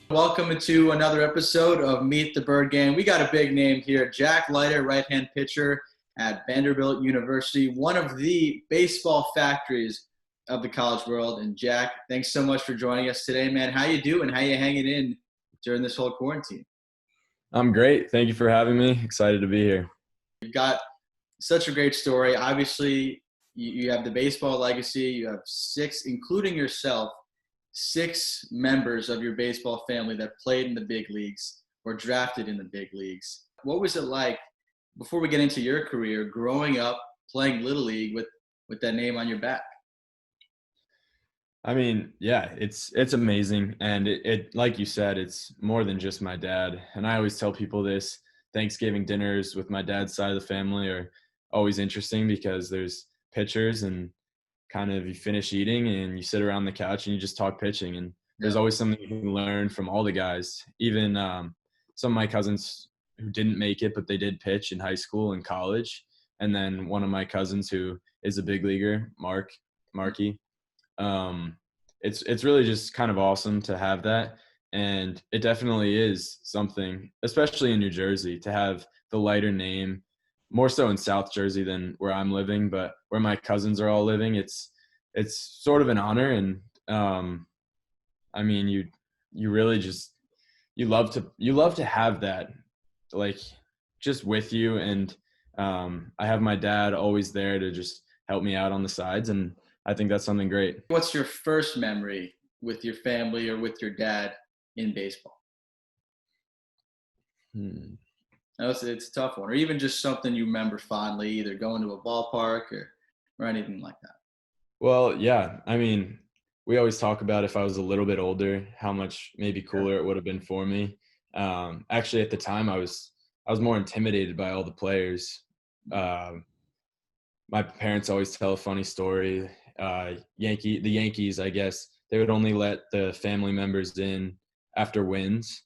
Welcome to another episode of Meet the Bird Gang. We got a big name here, Jack Leiter, right-hand pitcher at Vanderbilt University, one of the baseball factories of the college world. And Jack, thanks so much for joining us today, man. How you doing? How you hanging in during this whole quarantine? I'm great. Thank you for having me. Excited to be here. You've got such a great story. Obviously, you have the baseball legacy. You have six, including yourself, six members of your baseball family that played in the big leagues or drafted in the big leagues. What was it like, before we get into your career, growing up playing Little League with that name on your back? I mean, yeah, it's amazing. And it like you said, it's more than just my dad. And I always tell people this, Thanksgiving dinners with my dad's side of the family are always interesting because there's pitchers and kind of you finish eating and you sit around the couch and you just talk pitching. And there's always something you can learn from all the guys, even some of my cousins who didn't make it, but they did pitch in high school and college. And then one of my cousins who is a big leaguer, Marky. It's really just kind of awesome to have that. And it definitely is something, especially in New Jersey, to have the Leiter name, more so in South Jersey than where I'm living, but where my cousins are all living, it's sort of an honor. And I mean, you really just, you love to have that, like, just with you. And I have my dad always there to just help me out on the sides, and I think that's something great. What's your first memory with your family or with your dad in baseball? It's a tough one, or even just something you remember fondly, either going to a ballpark or anything like that. Well, yeah, I mean, we always talk about if I was a little bit older, how much maybe cooler it would have been for me. Actually, at the time, I was more intimidated by all the players. My parents always tell a funny story. The Yankees, I guess, they would only let the family members in after wins.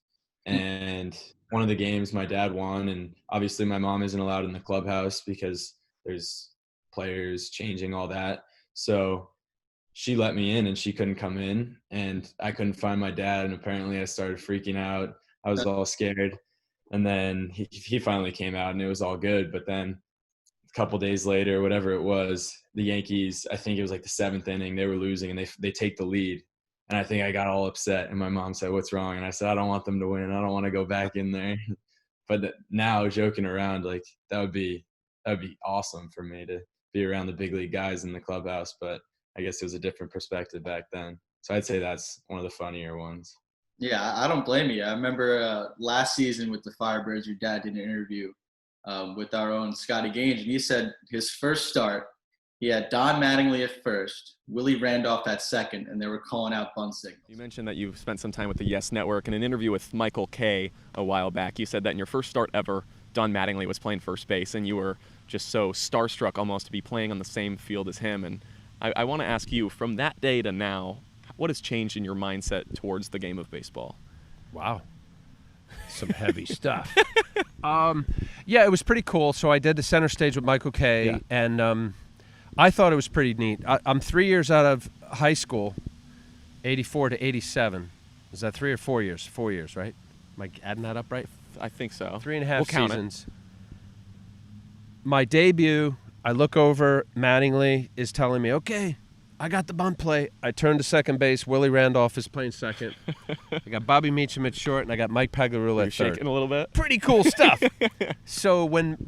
And one of the games my dad won, and obviously my mom isn't allowed in the clubhouse because there's players changing, all that. So she let me in and she couldn't come in, and I couldn't find my dad. And apparently I started freaking out. I was all scared. And then he finally came out and it was all good. But then a couple days later, whatever it was, the Yankees, I think it was like the seventh inning, they were losing and they take the lead. And I think I got all upset and my mom said, "What's wrong?" And I said, "I don't want them to win. I don't want to go back in there." But now, joking around, like, that would be awesome for me to be around the big league guys in the clubhouse. But I guess it was a different perspective back then. So I'd say that's one of the funnier ones. Yeah, I don't blame you. I remember last season with the Firebirds, your dad did an interview with our own Scotty Gaines, and he said his first start, he had Don Mattingly at first, Willie Randolph at second, and they were calling out bunt signals. You mentioned that you've spent some time with the Yes Network. In an interview with Michael Kay a while back, you said that in your first start ever, Don Mattingly was playing first base, and you were just so starstruck almost to be playing on the same field as him. And I want to ask you, from that day to now, what has changed in your mindset towards the game of baseball? Wow. Some heavy stuff. Yeah, it was pretty cool. So I did the center stage with Michael Kay, and I thought it was pretty neat. I'm 3 years out of high school, 84 to 87. Is that 3 or 4 years? 4 years, right? Am I adding that up right? I think so. 3.5 seasons. My debut, I look over, Mattingly is telling me, "Okay, I got the bunt play." I turn to second base. Willie Randolph is playing second. I got Bobby Meacham at short, and I got Mike Pagliarulo at third. Shaking a little bit. Pretty cool stuff. So when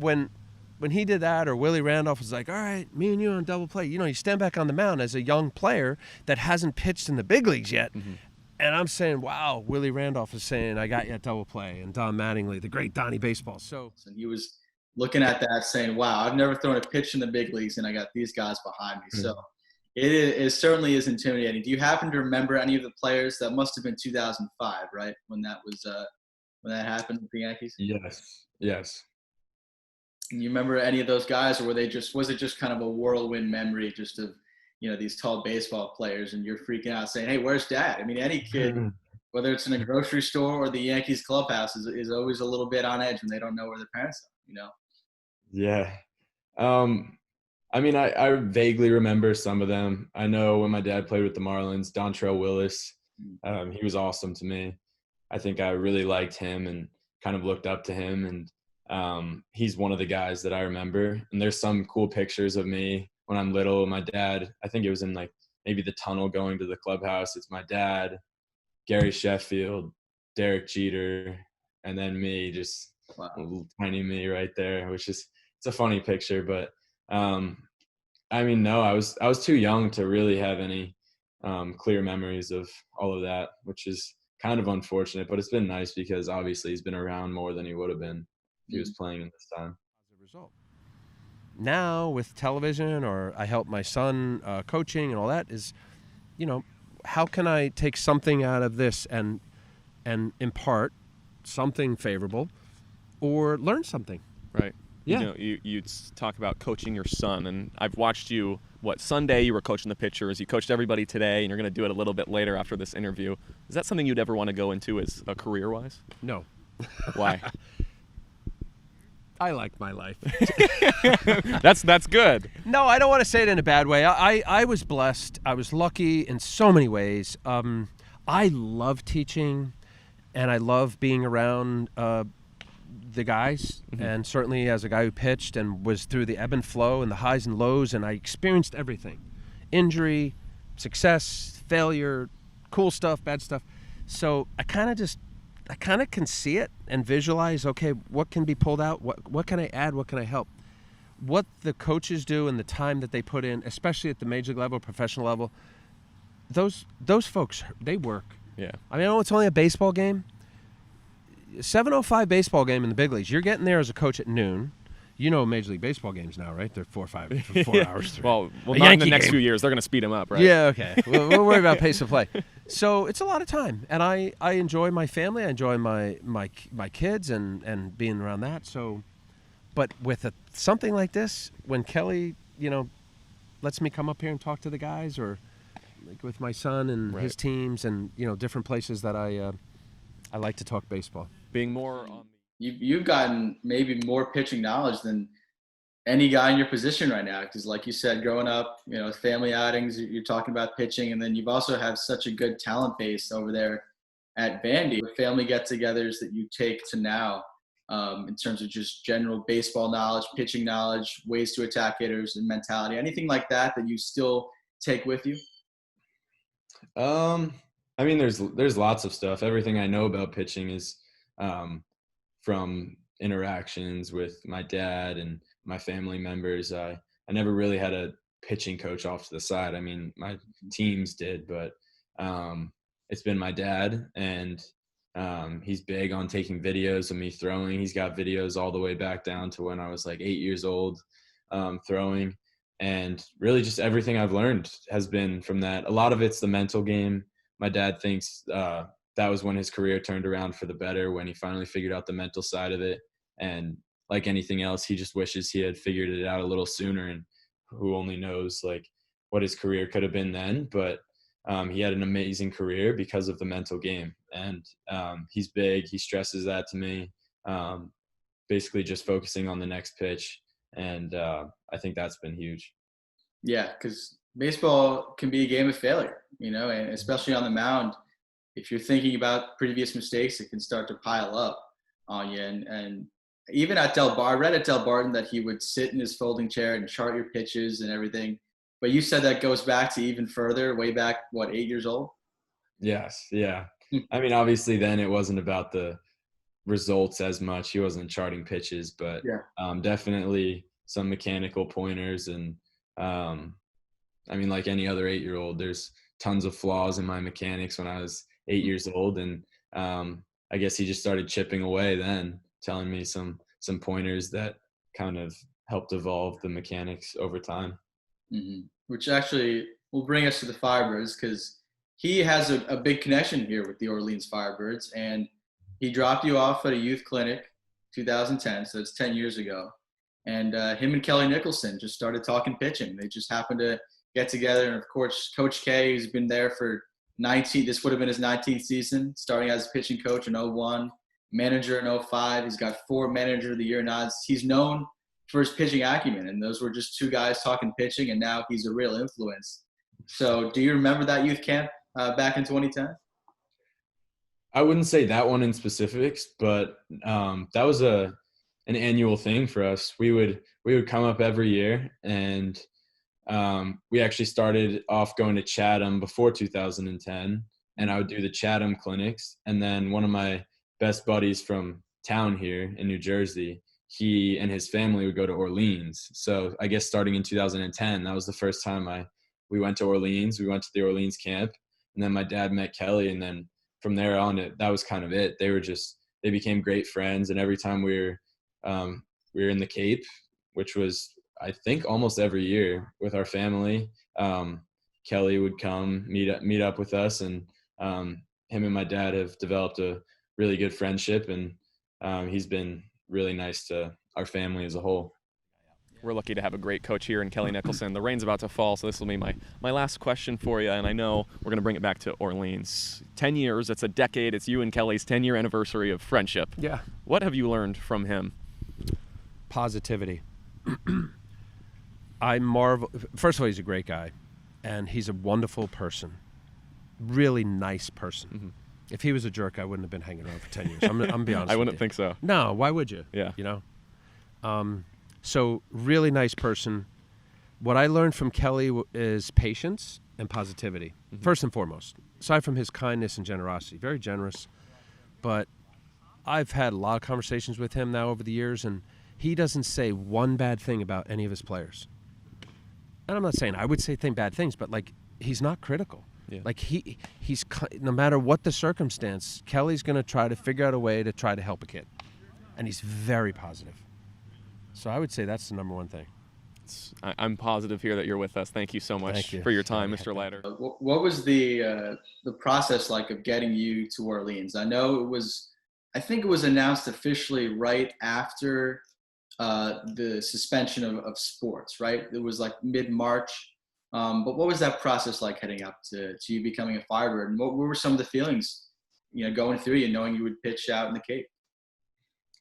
he did that, or Willie Randolph was like, "All right, me and you on double play," you stand back on the mound as a young player that hasn't pitched in the big leagues yet. Mm-hmm. And I'm saying, wow, Willie Randolph is saying, "I got you at double play," and Don Mattingly, the great Donnie Baseball. So he was looking at that saying, "Wow, I've never thrown a pitch in the big leagues, and I got these guys behind me." Mm-hmm. So it certainly is intimidating. Do you happen to remember any of the players? That must have been 2005, right? When that happened with the Yankees? Yes. You remember any of those guys, or was it just kind of a whirlwind memory just of, these tall baseball players, and you're freaking out saying, "Hey, where's Dad?" I mean, any kid, whether it's in a grocery store or the Yankees clubhouse, is always a little bit on edge when they don't know where their parents are, Yeah. I mean, I vaguely remember some of them. I know when my dad played with the Marlins, Dontrell Willis, he was awesome to me. I think I really liked him and kind of looked up to him. And he's one of the guys that I remember. And there's some cool pictures of me when I'm little. My dad, I think it was in like maybe the tunnel going to the clubhouse. It's my dad, Gary Sheffield, Derek Jeter, and then me, just little tiny me right there, which is, it's a funny picture. But I mean, no, I was too young to really have any clear memories of all of that, which is kind of unfortunate. But it's been nice because obviously he's been around more than he would have been if he was playing in this time. As a result, now with television, or I help my son coaching and all that, is, how can I take something out of this and impart something favorable or learn something? Right. Yeah. You talk about coaching your son, and I've watched you, Sunday you were coaching the pitchers. You coached everybody today, and you're going to do it a little bit later after this interview. Is that something you'd ever want to go into as a career-wise? No. Why? I like my life. That's good. No, I don't want to say it in a bad way. I was blessed. I was lucky in so many ways. I love teaching, and I love being around the guys, and certainly as a guy who pitched and was through the ebb and flow and the highs and lows, and I experienced everything: injury, success, failure, cool stuff, bad stuff. So I kind of can see it and visualize, okay, what can be pulled out? What can I add? What can I help? What the coaches do and the time that they put in, especially at the major league level, professional level, those folks, they work. Yeah. I mean, I know it's only a baseball game. 7:05 baseball game in the big leagues. You're getting there as a coach at noon. Major League Baseball games now, right? They're 4 hours. Well, not in the next few years. They're going to speed them up, right? Yeah, okay. We'll worry about pace of play. So it's a lot of time, and I enjoy my family. I enjoy my kids and being around that. So, but with something like this, when Kelly, lets me come up here and talk to the guys, or like with my son and his teams, and different places that I like to talk baseball. Being more on. You've gotten maybe more pitching knowledge than any guy in your position right now, because like you said, growing up, family outings, you're talking about pitching, and then you've also have such a good talent base over there at Vandy. Family get-togethers that you take to now, in terms of just general baseball knowledge, pitching knowledge, ways to attack hitters, and mentality, anything like that you still take with you? I mean, there's lots of stuff. Everything I know about pitching is from interactions with my dad and my family members. I never really had a pitching coach off to the side. I mean, my teams did, but it's been my dad, and he's big on taking videos of me throwing. He's got videos all the way back down to when I was like 8 years old, throwing. And really just everything I've learned has been from that. A lot of it's the mental game. My dad thinks that was when his career turned around for the better, when he finally figured out the mental side of it. And like anything else, he just wishes he had figured it out a little sooner, and who only knows like what his career could have been then. But he had an amazing career because of the mental game. And he's big. He stresses that to me, basically just focusing on the next pitch. And I think that's been huge. Yeah, because baseball can be a game of failure, and especially on the mound. If you're thinking about previous mistakes, it can start to pile up on you. And even at I read at Del Barton that he would sit in his folding chair and chart your pitches and everything. But you said that goes back to even further, way back, 8 years old? Yes, yeah. I mean, obviously then it wasn't about the results as much. He wasn't charting pitches, but definitely some mechanical pointers. And I mean, like any other 8-year-old, there's tons of flaws in my mechanics when I was 8 years old. And I guess he just started chipping away then, telling me some pointers that kind of helped evolve the mechanics over time. Mm-hmm. Which actually will bring us to the Firebirds, because he has a big connection here with the Orleans Firebirds, and he dropped you off at a youth clinic 2010, so it's 10 years ago. And him and Kelly Nicholson just started talking pitching. They just happened to get together, and of course, Coach K, who's been there for this would have been his 19th season, starting as a pitching coach in 2001, manager in 2005. He's got 4 Manager of the Year nods. He's known for his pitching acumen. And those were just two guys talking pitching, and now he's a real influence. So do you remember that youth camp back in 2010? I wouldn't say that one in specifics, but that was an annual thing for us. We would come up every year, and we actually started off going to Chatham before 2010, and I would do the Chatham clinics. And then one of my best buddies from town here in New Jersey, he and his family would go to Orleans. So I guess starting in 2010, that was the first time we went to Orleans. We went to the Orleans camp, and then my dad met Kelly, and then from there on, that was kind of it. They became great friends, and every time we were in the Cape, which was I think almost every year with our family, Kelly would come meet up with us, and him and my dad have developed a really good friendship, and he's been really nice to our family as a whole. We're lucky to have a great coach here in Kelly Nicholson. The rain's about to fall, so this will be my last question for you, and I know we're going to bring it back to Orleans. 10 years, it's a decade. It's you and Kelly's 10-year anniversary of friendship. Yeah. What have you learned from him? Positivity. I marvel. First of all, he's a great guy, and he's a wonderful person. Really nice person. Mm-hmm. If he was a jerk, I wouldn't have been hanging around for 10 years. I'm be honest I with wouldn't you. think so. No, why would you? Yeah. You know? So really nice person. What I learned from Kelly is patience and positivity, first and foremost. Aside from his kindness and generosity, very generous. But I've had a lot of conversations with him now over the years, and he doesn't say one bad thing about any of his players. And I'm not saying I would say bad things, but like he's not critical. Yeah. Like he's no matter what the circumstance, Kelly's going to try to figure out a way to try to help a kid, and he's very positive. So I would say that's the number one thing. I'm positive here that you're with us. Thank you so much for your time, Mr. Leiter. What was the process like of getting you to Orleans? I think it was announced officially right after the suspension of sports, right? It was like mid-March. But what was that process like heading up to you becoming a Firebird? And what were some of the feelings, going through you, knowing you would pitch out in the Cape?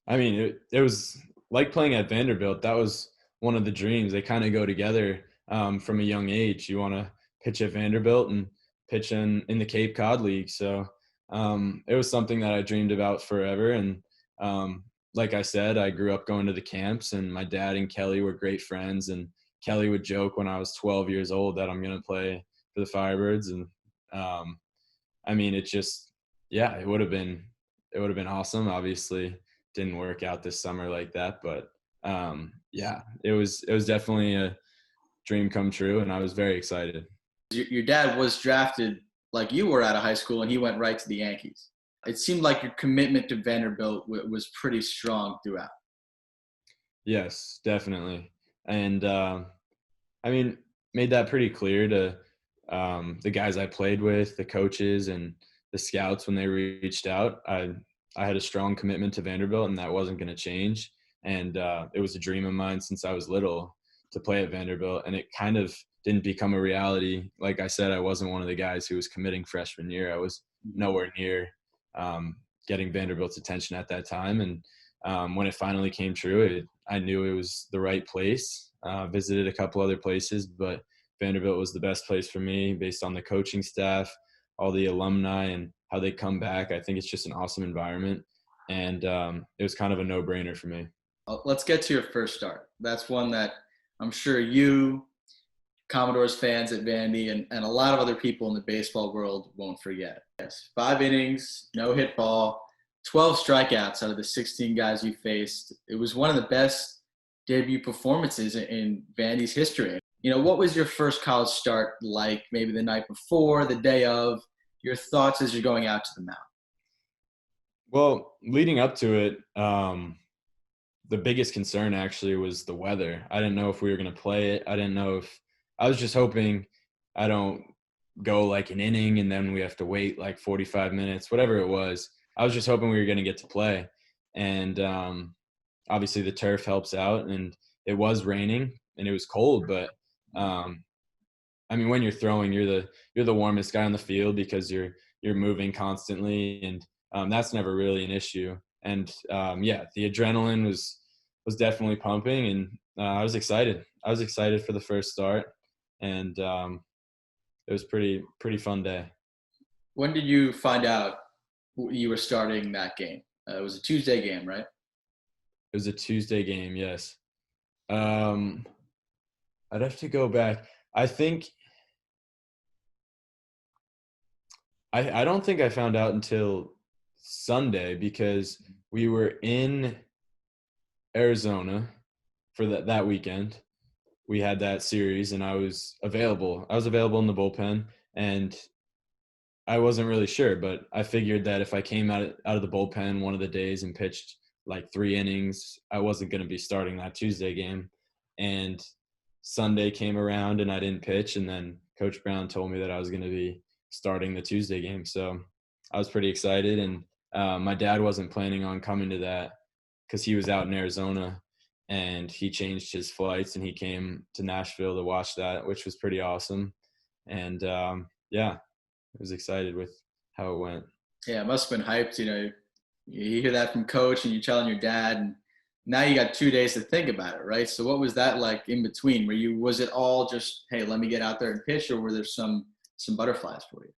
I mean, it was like playing at Vanderbilt. That was one of the dreams. They kind of go together from a young age. You want to pitch at Vanderbilt and pitch in the Cape Cod League. So it was something that I dreamed about forever. And like I said, I grew up going to the camps, and my dad and Kelly were great friends. And Kelly would joke when I was 12 years old that I'm going to play for the Firebirds. And I mean, it would have been awesome. Obviously didn't work out this summer like that, but it was definitely a dream come true, and I was very excited. Your dad was drafted like you were out of high school, and he went right to the Yankees. It seemed like your commitment to Vanderbilt was pretty strong throughout. Yes, definitely. And made that pretty clear to the guys I played with, the coaches, and the scouts when they reached out. I had a strong commitment to Vanderbilt, and that wasn't going to change. And it was a dream of mine since I was little to play at Vanderbilt, and it kind of didn't become a reality. Like I said, I wasn't one of the guys who was committing freshman year. I was nowhere near getting Vanderbilt's attention at that time. And when it finally came true, I knew it was the right place. Visited a couple other places, but Vanderbilt was the best place for me based on the coaching staff, all the alumni, and how they come back. I think it's just an awesome environment, and it was kind of a no-brainer for me. Let's get to your first start. That's one that I'm sure you, Commodores fans at Vandy, and a lot of other people in the baseball world won't forget. Yes, 5 innings, no hit ball, 12 strikeouts out of the 16 guys you faced. It was one of the best debut performances in Vandy's history. What was your first college start like, maybe the night before, the day of, your thoughts as you're going out to the mound? Well, leading up to it, the biggest concern actually was the weather. I didn't know if we were going to play it. I was just hoping I don't go like an inning and then we have to wait like 45 minutes, whatever it was. I was just hoping we were going to get to play. And obviously the turf helps out, and it was raining and it was cold, but when you're throwing, you're the warmest guy on the field because you're moving constantly, and that's never really an issue. And the adrenaline was definitely pumping, and I was excited. I was excited for the first start, and it was pretty fun day. When did you find out you were starting that game? It was a Tuesday game, right? It was a Tuesday game, yes. I'd have to go back. I think I don't think I found out until Sunday because we were in Arizona for that weekend. We had that series, and I was available. I was available in the bullpen, and I wasn't really sure, but I figured that if I came out of the bullpen one of the days and pitched like 3 innings, I wasn't going to be starting that Tuesday game. And Sunday came around and I didn't pitch, and then Coach Brown told me that I was going to be starting the Tuesday game. So I was pretty excited, and my dad wasn't planning on coming to that because he was out in Arizona, and he changed his flights and he came to Nashville to watch that, which was pretty awesome. And yeah, I was excited with how it went. Yeah, it must have been hyped. You hear that from coach and you're telling your dad, and now you got 2 days to think about it, right? So what was that like in between? Was it all just, hey, let me get out there and pitch, or were there some butterflies for you?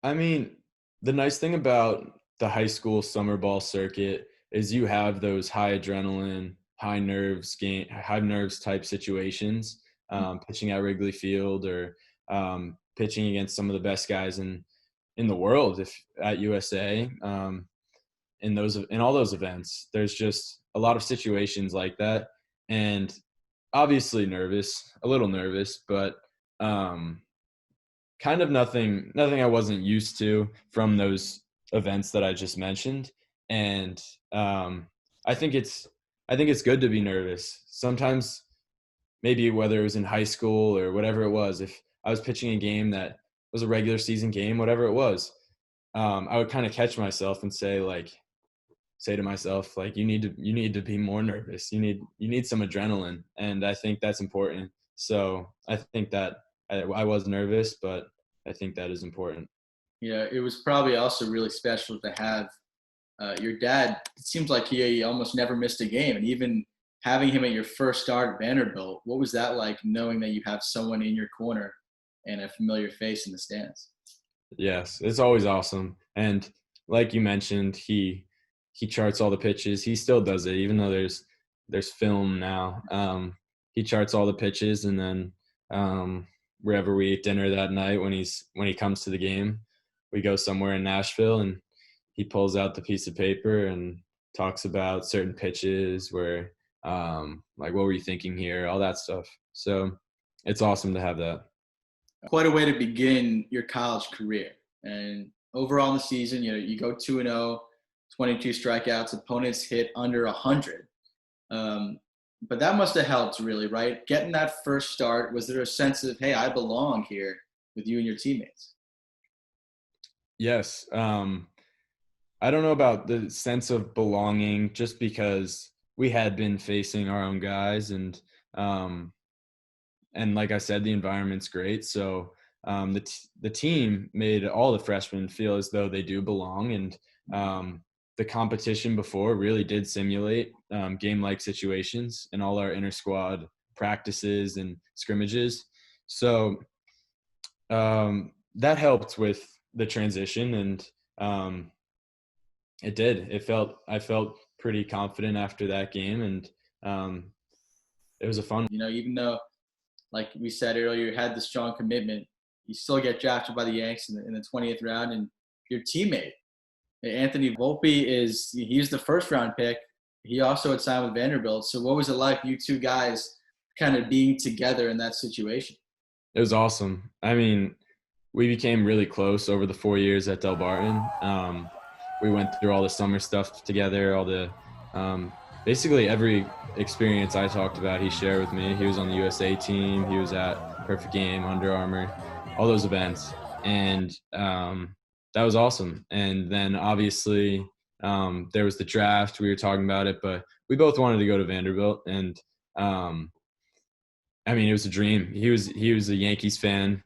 I mean, the nice thing about the high school summer ball circuit is you have those high adrenaline, high nerves type situations, pitching at Wrigley Field or pitching against some of the best guys in the world at USA. In all those events, there's just a lot of situations like that, and obviously a little nervous, but kind of nothing I wasn't used to from those events that I just mentioned. And I think it's good to be nervous. Sometimes, maybe whether it was in high school or whatever it was, if I was pitching a game that was a regular season game, whatever it was, I would kind of catch myself and say to myself, like, you need to be more nervous. You need some adrenaline. And I think that's important. So I think that I was nervous, but I think that is important. Yeah, it was probably also really special to have your dad. It seems like he almost never missed a game, and even having him at your first start at Vanderbilt, what was that like, knowing that you have someone in your corner and a familiar face in the stands? Yes, it's always awesome. And like you mentioned, he charts all the pitches. He still does it, even though there's film now. He charts all the pitches, and then wherever we eat dinner that night, when he comes to the game, we go somewhere in Nashville, and he pulls out the piece of paper and talks about certain pitches where like, what were you thinking here, all that stuff. So it's awesome to have that. Quite a way to begin your college career. And overall in the season, you go 2-0, 22 strikeouts, opponents hit under 100. But that must have helped, really, right? Getting that first start, was there a sense of, hey, I belong here with you and your teammates? Yes. I don't know about the sense of belonging, just because we had been facing our own guys, and like I said, the environment's great. So the team made all the freshmen feel as though they do belong, and the competition before really did simulate game-like situations in all our inter-squad practices and scrimmages. So that helped with the transition, and it did. I felt pretty confident after that game, and it was a fun. Even though, like we said earlier, you had the strong commitment, you still get drafted by the Yanks in the 20th round, and your teammate, Anthony Volpe, he's the first round pick. He also had signed with Vanderbilt. So what was it like, you two guys kind of being together in that situation? It was awesome. I mean, we became really close over the 4 years at Del Barton. We went through all the summer stuff together, all the basically every experience I talked about, he shared with me. He was on the USA team. He was at Perfect Game, Under Armour, all those events. And that was awesome. And then obviously there was the draft. We were talking about it, but we both wanted to go to Vanderbilt. And I mean, it was a dream. He was a Yankees fan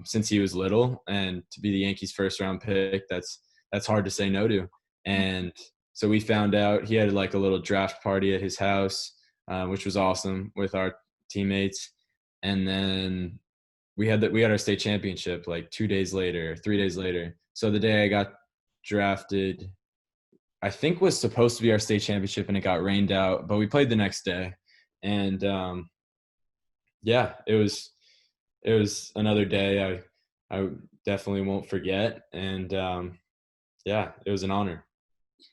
since he was little, and to be the Yankees first round pick, that's hard to say no to. And so we found out he had like a little draft party at his house, which was awesome with our teammates. And then we had our state championship like 3 days later. So the day I got drafted, I think was supposed to be our state championship, and it got rained out, but we played the next day. And yeah, it was another day I definitely won't forget. And yeah, it was an honor.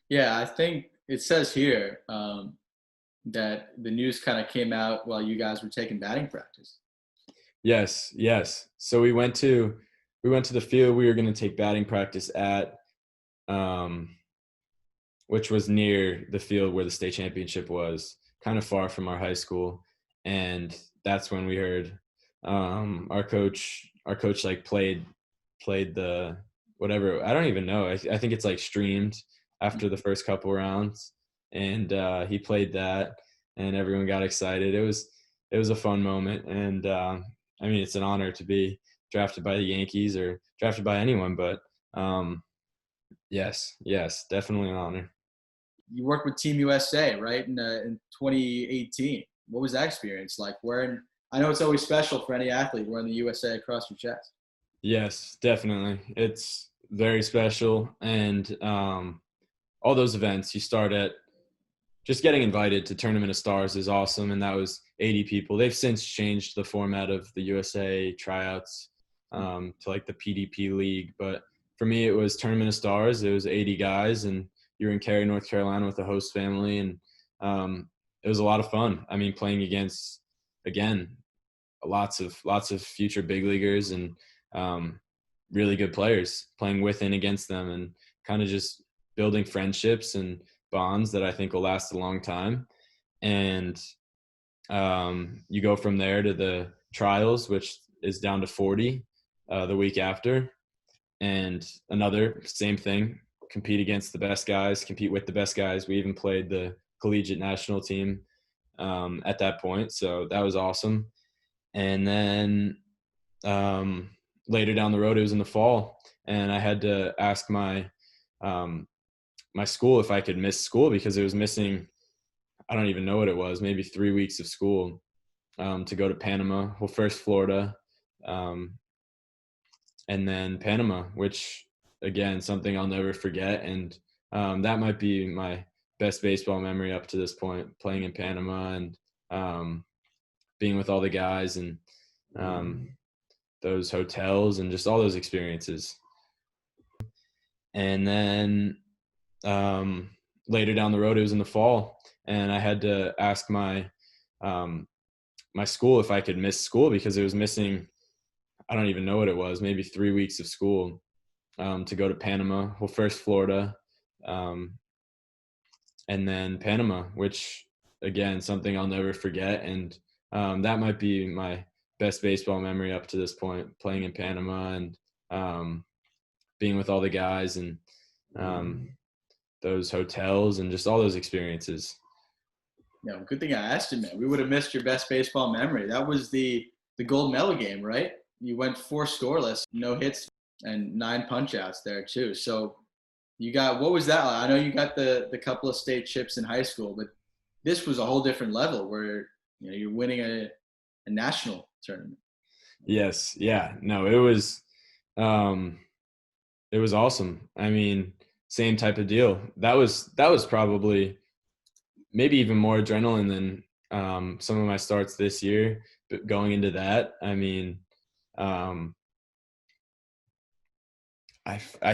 Yeah, I think it says here that the news kind of came out while you guys were taking batting practice. Yes. So we went to the field we were going to take batting practice at, which was near the field where the state championship was, kind of far from our high school. And that's when we heard our coach like played the whatever. I don't even know. I think it's like streamed after the first couple rounds, and he played that, and everyone got excited. It was a fun moment, and I mean, it's an honor to be drafted by the Yankees or drafted by anyone, but yes, definitely an honor. You worked with Team USA, right, in 2018. What was that experience like? I know it's always special for any athlete wearing the USA across your chest. Yes, definitely. It's very special, and all those events, you start at just getting invited to Tournament of Stars is awesome, and that was 80 people. They've since changed the format of the USA tryouts to like the PDP League, but for me, it was Tournament of Stars. It was 80 guys, and you were in Cary, North Carolina with the host family, and it was a lot of fun. I mean, playing against, again, lots of future big leaguers and really good players, playing with and against them, and kind of just building friendships and bonds that I think will last a long time. And you go from there to the trials, which is down to 40 the week after, and another same thing, compete against the best guys, compete with the best guys. We even played the collegiate national team at that point, so that was awesome. And then later down the road, it was in the fall, and I had to ask my my school if I could miss school because it was missing, I don't even know what it was, maybe 3 weeks of school to go to Panama. Well, first Florida, and then Panama, which, again, something I'll never forget. And that might be my best baseball memory up to this point, playing in Panama and being with all the guys and those hotels and just all those experiences. And then later down the road, it was in the fall, and I had to ask my my school if I could miss school because it was missing, I don't even know what it was, maybe 3 weeks of school to go to Panama. Well, first Florida, and then Panama, which, again, something I'll never forget. And that might be my best baseball memory up to this point, playing in Panama and being with all the guys and those hotels and just all those experiences. Yeah, good thing I asked you, man. We would have missed your best baseball memory. That was the gold medal game, right? You went 4 scoreless, no hits, and 9 punch-outs there too. So you got, what was that like? I know you got the couple of state chips in high school, but this was a whole different level where you're winning a national tournament. Yes, yeah, no, it was awesome. I mean, same type of deal. That was probably maybe even more adrenaline than some of my starts this year. But going into that, I mean, I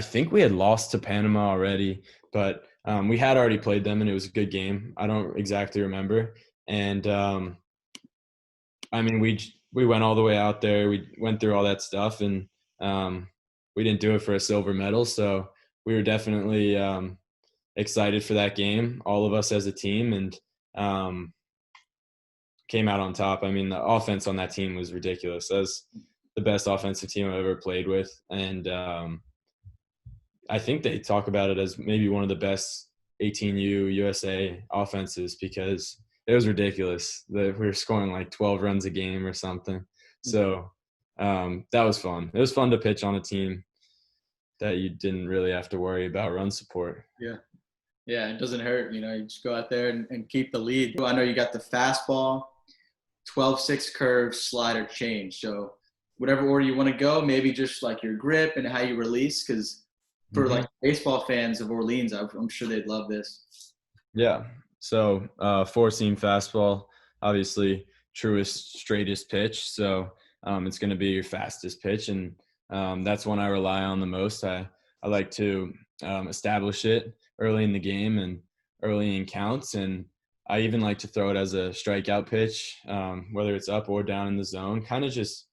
think we had lost to Panama already, but we had already played them, and it was a good game. I don't exactly remember. And I mean, we went all the way out there. We went through all that stuff, and we didn't do it for a silver medal. So we were definitely excited for that game, all of us as a team, and came out on top. I mean, the offense on that team was ridiculous. That was the best offensive team I've ever played with. And I think they talk about it as maybe one of the best 18U USA offenses because it was ridiculous. We were scoring like 12 runs a game or something. So that was fun. It was fun to pitch on a team that you didn't really have to worry about run support. Yeah. Yeah, it doesn't hurt. You know, you just go out there and keep the lead. I know you got the fastball, 12-6 curve, slider, change. So whatever order you want to go, maybe just like your grip and how you release. Because for like baseball fans of Orleans, I'm sure they'd love this. Yeah. So 4-seam fastball, obviously truest, straightest pitch. So it's going to be your fastest pitch, and that's one I rely on the most. I like to establish it early in the game and early in counts, and I even like to throw it as a strikeout pitch, whether it's up or down in the zone. Kind of just,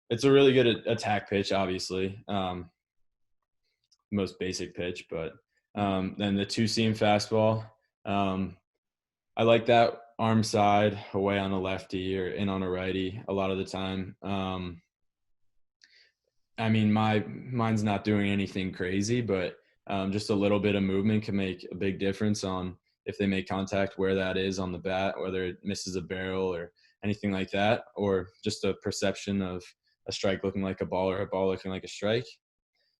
it's a really good attack pitch, obviously, most basic pitch. But then the 2-seam fastball, I like that arm side away on a lefty or in on a righty a lot of the time. I mean, mine's not doing anything crazy, but just a little bit of movement can make a big difference on if they make contact, where that is on the bat, whether it misses a barrel or anything like that, or just a perception of a strike looking like a ball or a ball looking like a strike.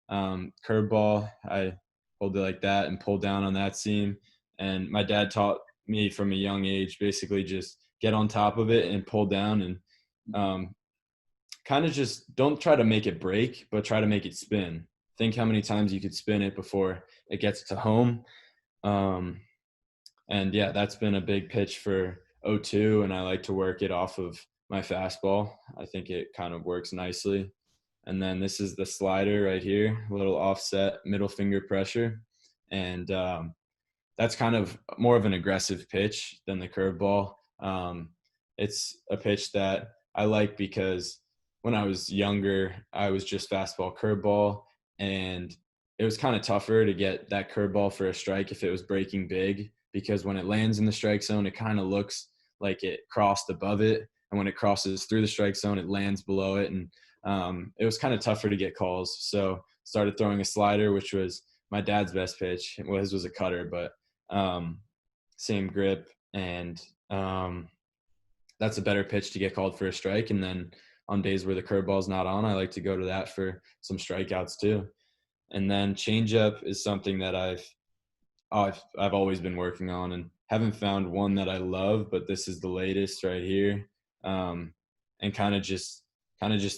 Curveball, I hold it like that and pull down on that seam. And my dad taught me from a young age, basically just get on top of it and pull down, and kind of just don't try to make it break, but try to make it spin. Think how many times you could spin it before it gets to home. And yeah, that's been a big pitch for 0-2, and I like to work it off of my fastball. I think it kind of works nicely. And then this is the slider right here, a little offset middle finger pressure. And that's kind of more of an aggressive pitch than the curveball. It's a pitch that I like because when I was younger, I was just fastball, curveball, and it was kind of tougher to get that curveball for a strike if it was breaking big, because when it lands in the strike zone, it kind of looks like it crossed above it. And when it crosses through the strike zone, it lands below it. And it was kind of tougher to get calls. So started throwing a slider, which was my dad's best pitch. Well, his was a cutter, but same grip. And that's a better pitch to get called for a strike. And then on days where the curveball's not on, I like to go to that for some strikeouts too. And then changeup is something that I've always been working on, and haven't found one that I love, but this is the latest right here. And kind of just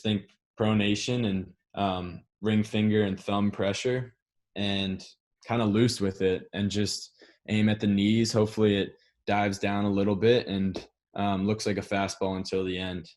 think pronation and ring finger and thumb pressure, and kind of loose with it, and just aim at the knees. Hopefully it dives down a little bit and looks like a fastball until the end.